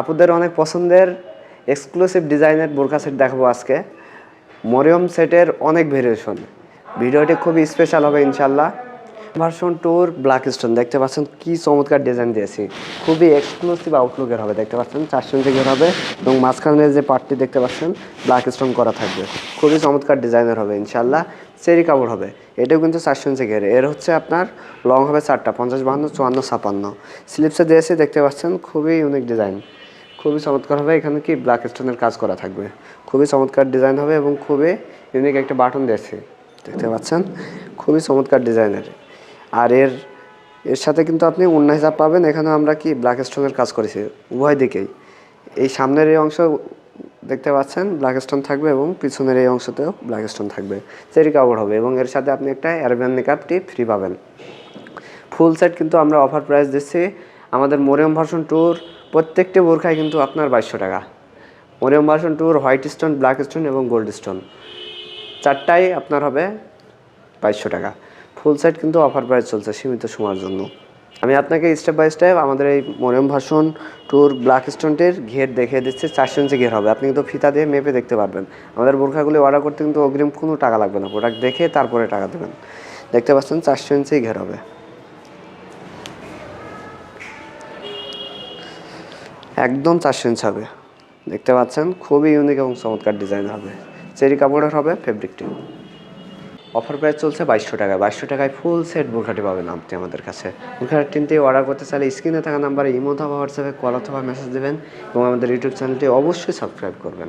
আপুদের অনেক পছন্দের এক্সক্লুসিভ ডিজাইনের বোরকা সেট দেখাবো আজকে। মরিয়ম সেটের অনেক ভেরিয়েশন, ভিডিওটি খুবই স্পেশাল হবে ইনশাল্লাহ। ভার্সন 2 ব্ল্যাক স্টোন দেখতে পাচ্ছেন, কি চমৎকার ডিজাইন দিয়েছি, খুবই এক্সক্লুসিভ আউটলুকের হবে। দেখতে পাচ্ছেন 4 ইঞ্চি ঘের হবে এবং মাঝখানে যে পার্টটি দেখতে পাচ্ছেন ব্ল্যাক স্টোন করা থাকবে, খুবই চমৎকার ডিজাইনের হবে ইনশাল্লাহ। চেরি কাপড় হবে, এটাও কিন্তু 4 ইঞ্চি ঘের। এর হচ্ছে আপনার লং হবে 4টা, 50, 52, 54, 56। স্লিপসে দিয়েছে দেখতে পাচ্ছেন, খুবই ইউনিক ডিজাইন, খুবই চমৎকার হবে। এখানে কি ব্ল্যাক স্টোনের কাজ করা থাকবে, খুবই চমৎকার ডিজাইন হবে এবং খুবই ইউনিক একটা বাটন দিয়েছে দেখতে পাচ্ছেন, খুবই চমৎকার ডিজাইনের। আর এর সাথে কিন্তু আপনি ওড়না হিসাব পাবেন। এখানে আমরা কি ব্ল্যাক স্টোনের কাজ করেছি উভয় দিকেই। এই সামনের এই অংশ দেখতে পাচ্ছেন ব্ল্যাক স্টোন থাকবে এবং পিছনের এই অংশতেও ব্ল্যাক স্টোন থাকবে। চেরি কাপড় হবে এবং এর সাথে আপনি একটা অ্যারাবিয়ান নিকাবটি ফ্রি পাবেন। ফুল সেট কিন্তু আমরা অফার প্রাইস দিচ্ছি। আমাদের মরিয়ম ভার্সন 2 প্রত্যেকটি বোরখায় কিন্তু আপনার 2200 টাকা। Mariyam version 2 white stone, black stone এবং গোল্ড স্টোন চারটাই আপনার হবে 2200 টাকা। ফুল সেট কিন্তু অফার প্রাইস চলছে সীমিত সময়ের জন্য। আমি আপনাকে স্টেপ বাই স্টেপ আমাদের এই মরিয়ম ভার্সন 2 ব্ল্যাক স্টোনটির ঘের দেখিয়ে দিচ্ছি। 4 ইঞ্চি ঘের হবে, আপনি কিন্তু ফিতা দিয়ে মেপে দেখতে পারবেন। আমাদের বোরখাগুলি অর্ডার করতে কিন্তু অগ্রিম কোনো টাকা লাগবে না, প্রোডাক্ট দেখে তারপরে টাকা দেবেন। দেখতে পাচ্ছেন 4 ইঞ্চি ঘের হবে, একদম 4 ইঞ্চি হবে। দেখতে পাচ্ছেন খুবই ইউনিক এবং চমৎকার ডিজাইন হবে। চেরি কাপড়ের হবে ফেব্রিকটি। অফার প্রাইস চলছে 2200 টাকা। 2200 টাকায় ফুল সেট বোরখাটি পাবেন আপনি আমাদের কাছে। বোরখার টিনটি অর্ডার করতে চাইলে স্ক্রিনে থাকা নাম্বারে ইমো অথবা হোয়াটসঅ্যাপে কল অথবা মেসেজ দেবেন এবং আমাদের ইউটিউব চ্যানেলটি অবশ্যই সাবস্ক্রাইব করবেন।